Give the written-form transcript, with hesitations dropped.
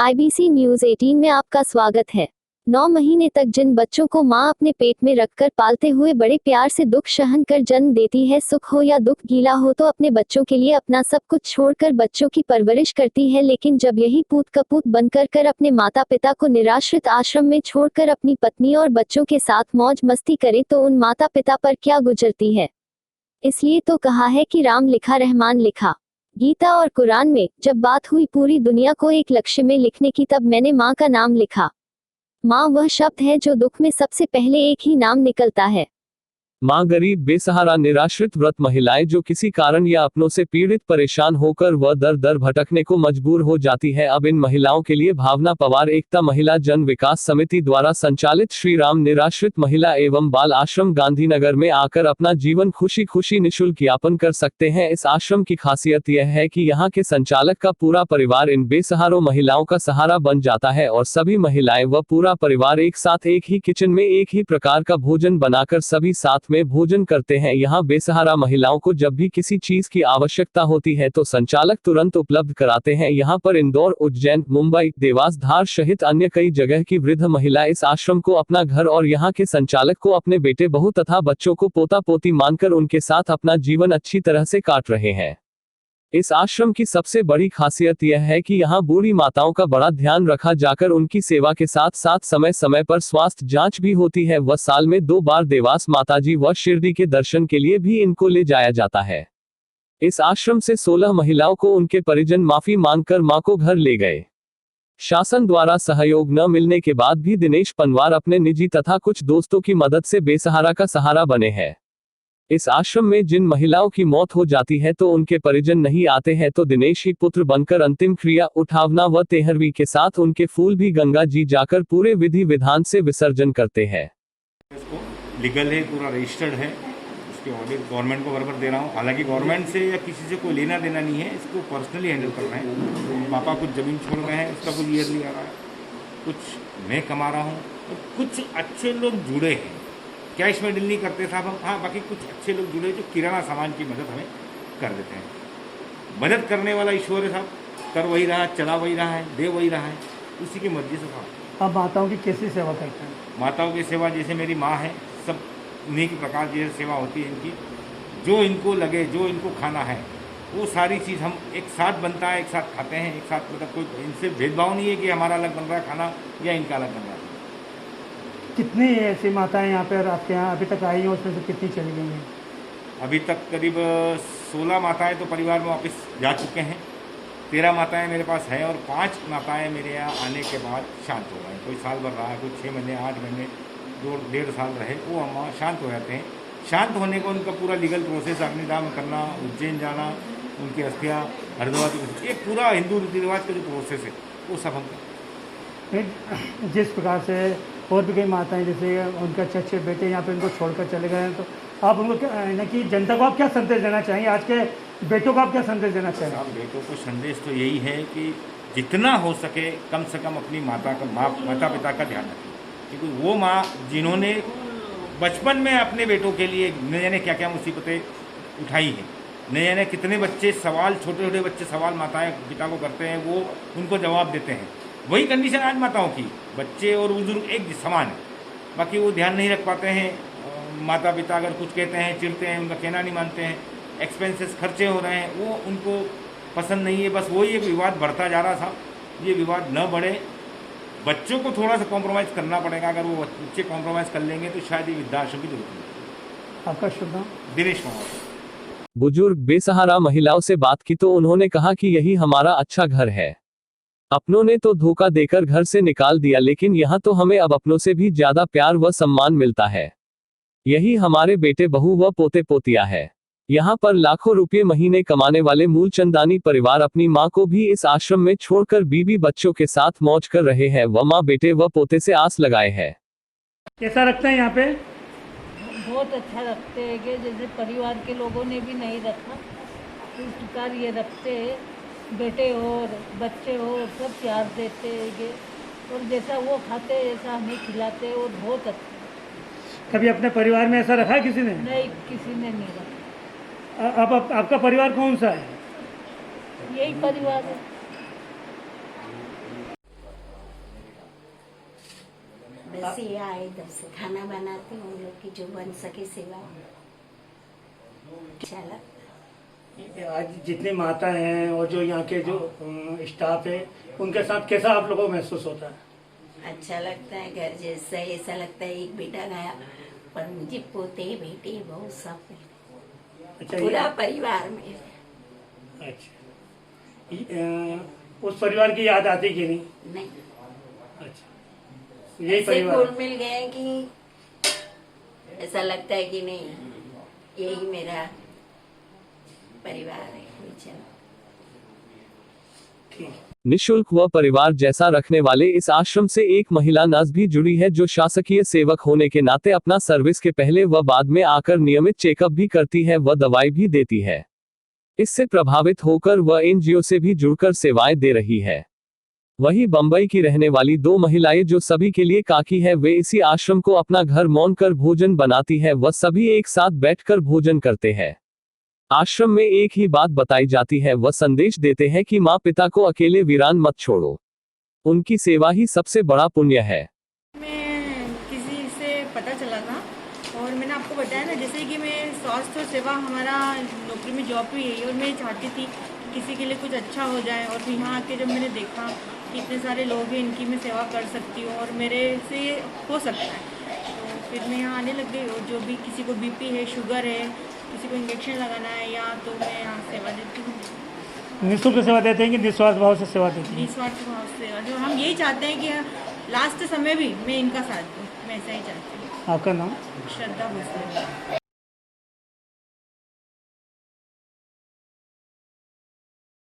IBC news 18 में आपका स्वागत है। 9 महीने तक जिन बच्चों को मां अपने पेट में रखकर पालते हुए बड़े प्यार से दुख सहन कर जन्म देती है, सुख हो या दुख, गीला हो तो अपने बच्चों के लिए अपना सब कुछ छोड़कर बच्चों की परवरिश करती है। लेकिन जब यही पूत कपूत बनकर कर अपने माता पिता को निराश्रित आश्रम में छोड़कर अपनी पत्नी और बच्चों के साथ मौज मस्ती करे तो उन माता पिता पर क्या गुजरती है। इसलिए तो कहा है कि राम लिखा रहमान लिखा। गीता और कुरान में जब बात हुई पूरी दुनिया को एक लक्ष्य में लिखने की, तब मैंने माँ का नाम लिखा। माँ वह शब्द है जो दुख में सबसे पहले एक ही नाम निकलता है। माँ गरीब, बेसहारा, निराश्रित व्रत महिलाएं जो किसी कारण या अपनों से पीड़ित परेशान होकर वह दर दर भटकने को मजबूर हो जाती है। अब इन महिलाओं के लिए भावना पवार एकता महिला जन विकास समिति द्वारा संचालित श्री राम निराश्रित महिला एवं बाल आश्रम गांधीनगर में आकर अपना जीवन खुशी खुशी निःशुल्क यापन कर सकते हैं। इस आश्रम की खासियत यह है कि यहाँ के संचालक का पूरा परिवार इन बेसहारों महिलाओं का सहारा बन जाता है और सभी महिलाएं व पूरा परिवार एक साथ एक ही किचन में एक ही प्रकार का भोजन बनाकर सभी साथ में भोजन करते हैं। यहाँ बेसहारा महिलाओं को जब भी किसी चीज की आवश्यकता होती है तो संचालक तुरंत उपलब्ध कराते हैं। यहाँ पर इंदौर, उज्जैन, मुंबई, देवास, धार सहित अन्य कई जगह की वृद्ध महिला इस आश्रम को अपना घर और यहाँ के संचालक को अपने बेटे बहू तथा बच्चों को पोता पोती मानकर उनके साथ अपना जीवन अच्छी तरह से काट रहे हैं। इस आश्रम की सबसे बड़ी खासियत यह है कि यहाँ बूढ़ी माताओं का बड़ा ध्यान रखा जाकर उनकी सेवा के साथ साथ समय समय पर स्वास्थ्य जांच भी होती है व साल में 2 बार देवास माताजी व शिरडी के दर्शन के लिए भी इनको ले जाया जाता है। इस आश्रम से 16 महिलाओं को उनके परिजन माफी मांगकर मां को घर ले गए। शासन द्वारा सहयोग न मिलने के बाद भी दिनेश पनवार अपने निजी तथा कुछ दोस्तों की मदद से बेसहारा का सहारा बने हैं। इस आश्रम में जिन महिलाओं की मौत हो जाती है तो उनके परिजन नहीं आते हैं तो दिनेश ही पुत्र बनकर अंतिम क्रिया उठावना व तेहरवी के साथ उनके फूल भी गंगा जी जाकर पूरे विधि विधान से विसर्जन करते हैं। इसको लीगल है, पूरा रजिस्टर्ड है, इसके ऑडिट गवर्नमेंट को बराबर दे रहा हूँ। हालांकि गवर्नमेंट से या किसी से कोई लेना देना नहीं है, इसको पर्सनली हैंडल करना है। पापा कुछ ज़मीन छोड़ रहे हैं, उसका कुछ ईयरली आ रहा है, कुछ मैं कमा रहा हूँ और कुछ अच्छे लोग जुड़े हैं। कैश में डील नहीं करते साहब हम, हाँ बाकी कुछ अच्छे लोग जुड़े जो किराना सामान की मदद हमें कर देते हैं। मदद करने वाला ईश्वर है साहब, कर वही रहा है, चला वही रहा है, दे वही रहा है, उसी की मर्जी से साहब। आप माताओं की कैसी सेवा करते हैं? माताओं की सेवा जैसे मेरी माँ है, सब उन्हीं की प्रकार जैसे सेवा होती है इनकी। जो इनको लगे, जो इनको खाना है वो सारी चीज़ हम एक साथ बनता है, एक साथ खाते हैं, एक साथ, मतलब कोई इनसे भेदभाव नहीं है कि हमारा अलग बन रहा है खाना या इनका अलग बन रहा है। कितनी ऐसी माताएं यहाँ पर आपके यहाँ अभी तक आई हैं, उसमें से कितनी चली गई हैं? अभी तक करीब 16 माताएं तो परिवार में वापस जा चुके हैं, 13 माताएं मेरे पास हैं और 5 माताएं मेरे यहाँ आने के बाद शांत हो गए। कोई साल भर रहा है, कोई 6 महीने, 8 महीने, 2-1.5 साल रहे, वो अम्मा शांत हो जाते हैं। शांत होने का उनका पूरा लीगल प्रोसेस, अग्निदान करना, उज्जैन जाना, उनकी अस्थियाँ हरिद्वार, एक पूरा हिंदू रीति रिवाज का जो प्रोसेस है वो सब हम जिस प्रकार से और भी कई माताएं जैसे उनके अच्छे बेटे यहाँ पे उनको छोड़कर चले गए हैं, तो आप उनको क्या कि जनता को आप क्या संदेश देना चाहेंगे? आज के बेटों को आप क्या संदेश देना चाहेंगे? आप बेटों को संदेश तो यही है कि जितना हो सके कम से कम अपनी माता पिता का ध्यान रखें, क्योंकि वो माँ जिन्होंने बचपन में अपने बेटों के लिए न जाने क्या क्या मुसीबतें उठाई हैं, न जाने कितने बच्चे सवाल, छोटे छोटे बच्चे सवाल माताएं पिता को करते हैं, वो उनको जवाब देते हैं। वही कंडीशन आज माताओं की, बच्चे और बुजुर्ग एक समान है, बाकी वो ध्यान नहीं रख पाते हैं। माता पिता अगर कुछ कहते हैं चिढ़ते हैं, उनका कहना नहीं मानते हैं, एक्सपेंसेस खर्चे हो रहे हैं, वो उनको पसंद नहीं है। बस वही एक विवाद बढ़ता जा रहा था, ये विवाद न बढ़े। बच्चों को थोड़ा सा कॉम्प्रोमाइज़ करना पड़ेगा, अगर वो बच्चे कॉम्प्रोमाइज़ कर लेंगे तो शायद ये वृद्धाश्रम की जरूरत नहीं। आपका शुभ नाम? दिनेश कुमार। बुजुर्ग बेसहारा महिलाओं से बात की तो उन्होंने कहा कि यही हमारा अच्छा घर है। अपनों ने तो धोखा देकर घर से निकाल दिया, लेकिन यहाँ तो हमें अब अपनों से भी ज्यादा प्यार व सम्मान मिलता है। यही हमारे बेटे बहू व पोते पोतिया है। यहाँ पर लाखों रुपये महीने कमाने वाले मूलचंदानी परिवार अपनी माँ को भी इस आश्रम में छोड़कर बीवी बच्चों के साथ मौज कर रहे हैं व माँ बेटे व पोते से आस लगाए हैं। कैसा रखते हैं यहाँ पे? बहुत अच्छा रखते हैं कि जैसे परिवार के लोगों ने भी नहीं रखा, इस प्रकार ये रखते हैं। बेटे और बच्चे हो सब प्यार देते हैं और जैसा वो खाते हैं ऐसा हमें खिलाते हैं और बहुत अच्छा। कभी अपने परिवार में ऐसा रखा है किसी ने? नहीं, किसी ने नहीं रखा। अब आपका परिवार कौन सा है? यही परिवार है। आए तब से खाना बनाती हूँ, उन लोग की जो बन सके सेवा। अच्छा लगता आज जितनी माता हैं और जो यहाँ के जो स्टाफ है उनके साथ कैसा आप लोगों को महसूस होता है? है, अच्छा लगता है। घर जैसा ऐसा लगता है एक बेटा गया, पर मुझे पोते बेटे बहुत सब मिले, अच्छा पूरा परिवार में। अच्छा उस परिवार की याद आती कि नहीं? नहीं, अच्छा यही ऐसे परिवार घुल मिल गए कि ऐसा लगता है कि नहीं यही मेरा परिवार है। चलो ठीक। निशुल्क व परिवार जैसा रखने वाले इस आश्रम से एक महिला नर्स भी जुड़ी है, जो शासकीय सेवक होने के नाते अपना सर्विस के पहले व बाद में आकर नियमित चेकअप भी करती है व दवाई भी देती है। इससे प्रभावित होकर वह एनजीओ से भी जुड़कर सेवाएं दे रही है। वहीं बंबई की रहने वाली 2 महिलाएं जो सभी के लिए काकी है, वे इसी आश्रम को अपना घर मानकर भोजन बनाती है व सभी एक साथ बैठकर भोजन करते हैं। आश्रम में एक ही बात बताई जाती है, वह संदेश देते हैं कि माँ पिता को अकेले वीरान मत छोड़ो, उनकी सेवा ही सबसे बड़ा पुण्य है। मैं किसी से पता चला था और मैंने आपको बताया ना, जैसे कि मैं स्वास्थ्य और सेवा, हमारा नौकरी में जॉब भी यही, और मैं चाहती थी कि किसी के लिए कुछ अच्छा हो जाए। और फिर यहाँ आके जब मैंने देखा कि इतने सारे लोग हैं, इनकी मैं सेवा कर सकती हूँ और मेरे से ये हो सकता है, तो फिर मैं यहाँ आने लग गई। और जो भी किसी को बीपी है, शुगर है, किसी को इंजेक्शन लगाना है या, तो मैं यहाँ सेवा देती हूँ। निःशुल्क सेवा देते हैं कि निस्वार्थ भाव से सेवा देते हैं? निस्वार्थ भाव से। और हम यही चाहते हैं कि लास्ट समय भी मैं इनका साथ दूँ, मैं ऐसा ही चाहती हूँ। आपका नाम? श्रद्धा भोसले।